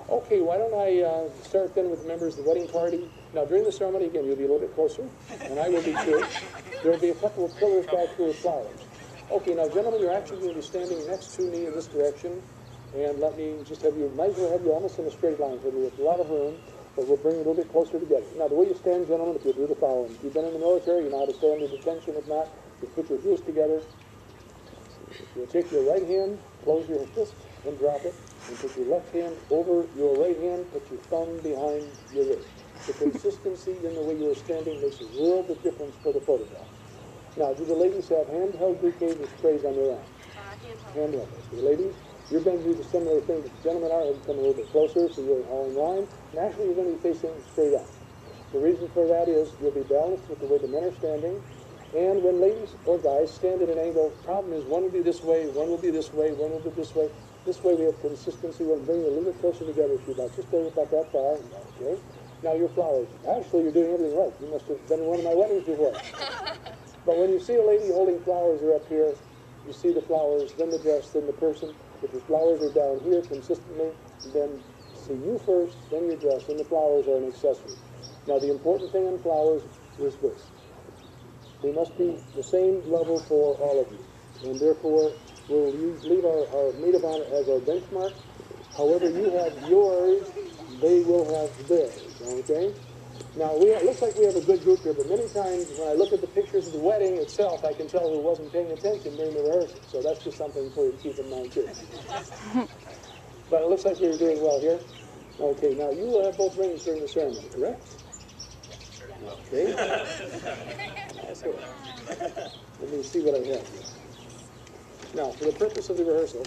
Okay, why don't I start then with the members of the wedding party. Now, during the ceremony, again, you'll be a little bit closer, and I will be too. There will be a couple of pillars back here with flowers. Okay, now, gentlemen, you're actually going to be standing next to me in this direction, and let me just have you, might as well have you almost in a straight line, so there's a lot of room, but we'll bring you a little bit closer together. Now, the way you stand, gentlemen, if you'll do the following. If you've been in the military, you know how to stand in detention. If not, just put your heels together. You'll take your right hand, close your fist, and drop it. And put your left hand over your right hand, put your thumb behind your wrist. The consistency in the way you are standing makes a world of difference for the photograph. Now, do the ladies have handheld bouquets or sprays on their arm? Handheld. The ladies, you're going to do the similar thing that the gentlemen are. Come a little bit closer so you're all in line. And actually, you're going to be facing straight up. The reason for that is you'll be balanced with the way the men are standing. And when ladies or guys stand at an angle, the problem is one will be this way, one will be this way, one will be this way. This way we have consistency. We'll bring you a little bit closer together if you'd like. Just go about that far. Okay. Now your flowers. Actually, you're doing everything right. You must have been in one of my weddings before. But when you see a lady holding flowers are up here, you see the flowers, then the dress, then the person. If the flowers are down here consistently, then see you first, then your dress, and the flowers are an accessory. Now the important thing on flowers is this. They must be the same level for all of you. And therefore, we'll leave our maid of honor as our benchmark. However you have yours, they will have theirs, okay? Now, it looks like we have a good group here, but many times when I look at the pictures of the wedding itself, I can tell who wasn't paying attention during the rehearsal. So that's just something for you to keep in mind, too. But it looks like you're doing well here. Okay, now you will have both rings during the ceremony, correct? Okay. That's good. Let me see what I have here. Now, for the purpose of the rehearsal,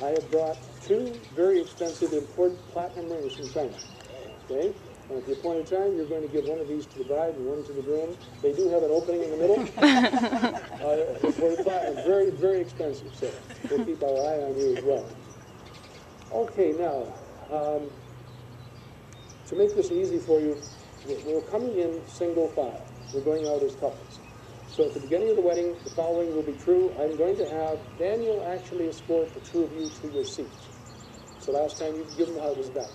I have brought two very expensive imported platinum rings from China. Okay? And at the appointed time, you're going to give one of these to the bride and one to the groom. They do have an opening in the middle. Imported platinum, very, very expensive. So we'll keep our eye on you as well. Okay, now, to make this easy for you, we're coming in single file. We're going out as couples. So at the beginning of the wedding, the following will be true. I'm going to have Daniel actually escort the two of you to your seats. So last time you give them how it was done.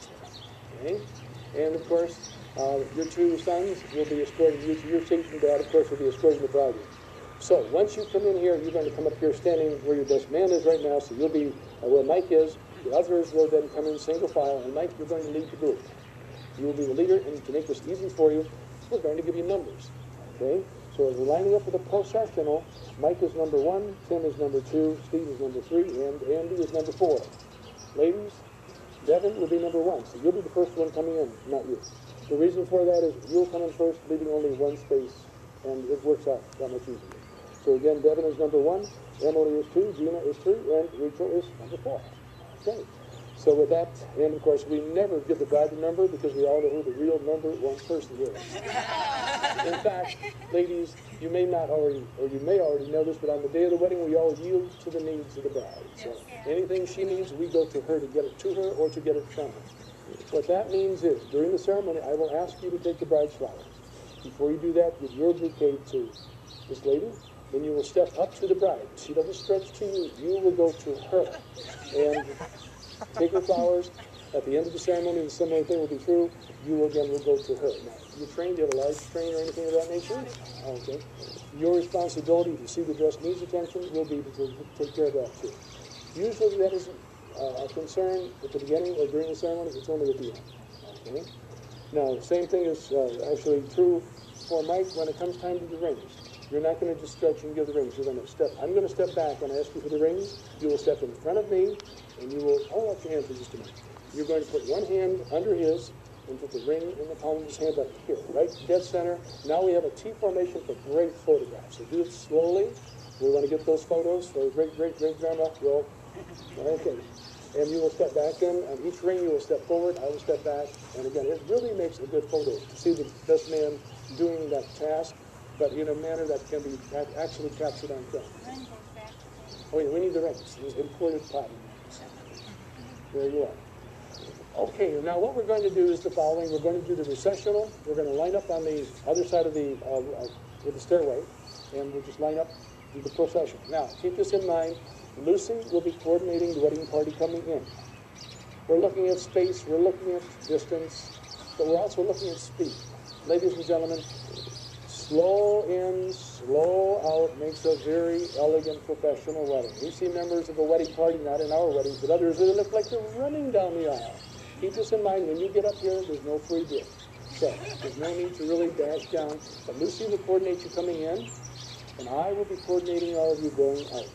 Okay? And of course, your two sons will be escorting you to your seat, and Dad, of course, will be escorting the bride. So once you come in here, you're going to come up here standing where your best man is right now. So you'll be where Mike is. The others will then come in single file, and Mike, you're going to lead the group. You will be the leader, and to make this easy for you, we're going to give you numbers. Okay? So as we're lining up for the processional, Mike is number 1, Tim is number 2, Steve is number 3, and Andy is number 4. Ladies, Devin will be number 1, so you'll be the first one coming in, not you. The reason for that is you'll come in first, leaving only one space, and it works out that much easier. So again, Devin is number 1, Emily is 2, Gina is 3, and Rachel is number 4. Okay. So with that, and of course, we never give the bride the number because we all know who the real number 1 person is. In fact, ladies, you may not already, or you may already know this, but on the day of the wedding, we all yield to the needs of the bride. So anything she needs, we go to her to get it to her or to get it from her. What that means is, during the ceremony, I will ask you to take the bride's flowers. Before you do that, give your bouquet to this lady. Then you will step up to the bride. She doesn't stretch to you. You will go to her and take her flowers. At the end of the ceremony, the similar thing will be true. You again will go to her. Now, you're trained, you have a large train or anything of that nature? Okay. Your responsibility, if you see the dress needs attention, will be to take care of that too. Usually that isn't a concern at the beginning or during the ceremony. It's only at the end. Okay. Now, same thing is actually true for Mike when it comes time to the rings. You're not going to just stretch and give the rings. You're going to step. I'm going to step back and ask you for the rings. You will step in front of me, and you will hold up your hand for just a minute. You're going to put one hand under his and put the ring in the palm of his hand up here, right dead center. Now we have a T formation for great photographs. So do it slowly. We want to get those photos for great-great-great-grandma. Roll. Okay. And you will step back in. On each ring, you will step forward. I will step back. And again, it really makes a good photo to see the best man doing that task, but in a manner that can be actually captured on film. Oh, yeah, we need the rings. These imported platinum. There you are. Okay, now what we're going to do is the following. We're going to do the recessional. We're going to line up on the other side of the with the stairway, and we'll just line up with the procession. Now, keep this in mind. Lucy will be coordinating the wedding party coming in. We're looking at space, we're looking at distance, but we're also looking at speed. Ladies and gentlemen, slow in, slow out makes a very elegant professional wedding. We see members of a wedding party, not in our weddings, but others that look like they're running down the aisle. Keep this in mind, when you get up here, there's no free beer. So there's no need to really dash down. But Lucy will coordinate you coming in, and I will be coordinating all of you going out.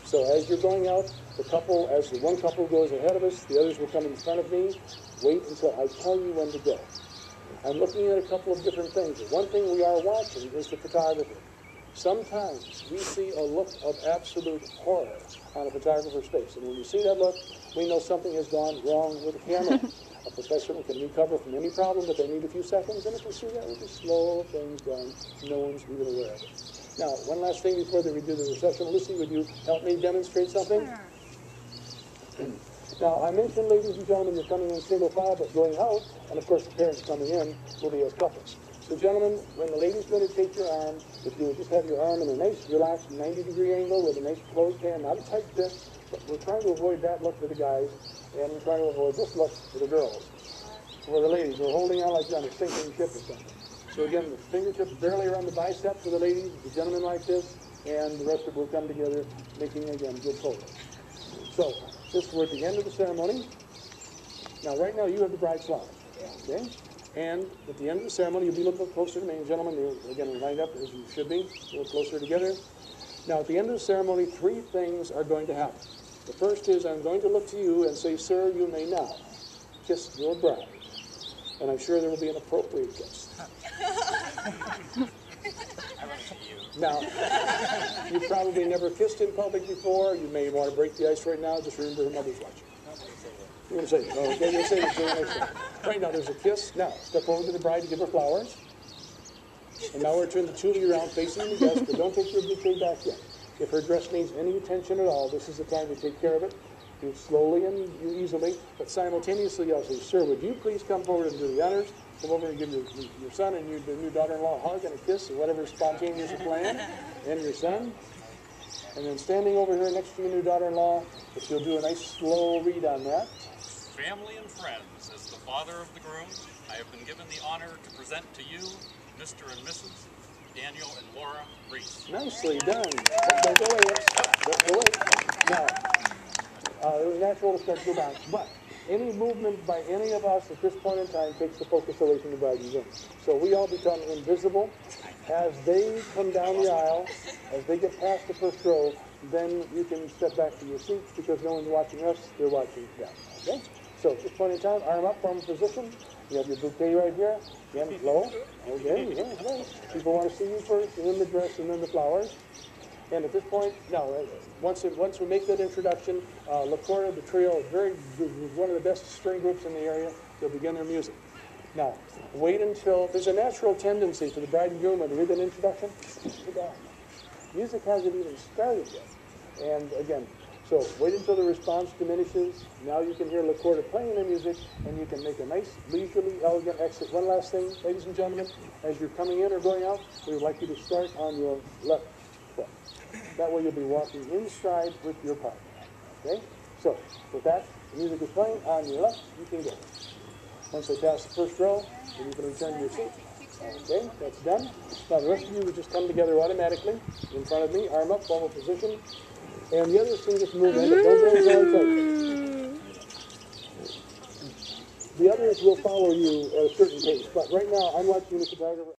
So as you're going out, as the one couple goes ahead of us, the others will come in front of me. Wait until I tell you when to go. I'm looking at a couple of different things. One thing we are watching is the photographer. Sometimes we see a look of absolute horror on a photographer's face. And when we see that look, we know something has gone wrong with the camera. A professional can recover from any problem, but they need a few seconds. And if we see that, we'll just slow things down. No one's even aware of it. Now, one last thing before we do the reception. Lucy, would you help me demonstrate something? Sure. Now, I mentioned, ladies and gentlemen, you're coming in single file, but going out, and of course the parents coming in, will be as couples. So gentlemen, when the lady's going to take your arm, if you would just have your arm in a nice, relaxed, 90-degree angle with a nice closed hand, not a tight fist, but we're trying to avoid that look for the guys, and we're trying to avoid this look for the girls. For the ladies, we're holding on like on a sinking ship or something. So again, the fingertips barely around the biceps for the ladies, the gentlemen like this, and the rest of it will come together, making, again, good photos. So, we're at the end of the ceremony. Now, right now, you have the bride's flowers, okay? And at the end of the ceremony, you'll be a little bit closer to me. And gentlemen, again, lined up as you should be, a little closer together. Now, at the end of the ceremony, 3 things are going to happen. The first is I'm going to look to you and say, sir, you may now kiss your bride. And I'm sure there will be an appropriate kiss. Now, you've probably never kissed in public before. You may want to break the ice right now. Just remember her mother's watching. You're going to say, oh, okay, you'll say it. Right now, there's a kiss. Now, step over to the bride to give her flowers. And now we're turning the 2 of you around facing the guest, but don't take your bouquet back yet. If her dress needs any attention at all, this is the time to take care of it. Do it slowly and easily, but simultaneously I'll say, sir, would you please come forward and do the honors? Come over and give your son and your new daughter-in-law a hug and a kiss, or whatever spontaneous plan, and your son. And then standing over here next to your new daughter-in-law, if you'll do a nice slow read on that. Family and friends, as the father of the groom, I have been given the honor to present to you Mr. and Mrs. Daniel and Laura Reese. Nicely done. Don't go away. Don't go away. Now, it was natural to start to go back, but any movement by any of us at this point in time takes the focus away from the bride and groom. So we all become invisible. As they come down the aisle, as they get past the first row, then you can step back to your seats because no one's watching us, they're watching them. Okay? So at this point in time, arm up, form position. You have your bouquet right here. Again, low. Okay, yeah. People want to see you first, and then the dress, and then the flowers. And at this point, now, once we make that introduction, La Corda, the trio, is one of the best string groups in the area. They'll begin their music. Now, wait until, there's a natural tendency for the bride and groom when they read that introduction, sit down. Music hasn't even started yet. And again, so wait until the response diminishes. Now you can hear La Corda playing the music, and you can make a nice, leisurely, elegant exit. One last thing, ladies and gentlemen, as you're coming in or going out, we would like you to start on your left foot. That way you'll be walking in stride with your partner. Okay? So, with that, the music is playing. On your left, you can go. Once they pass the first row, then you can return to your seat. Okay, that's done. Now the rest of you would just come together automatically in front of me, arm up, formal position. And the others can just move in, but don't go very tight. The others will follow you at a certain pace, but right now I'm watching the photographer.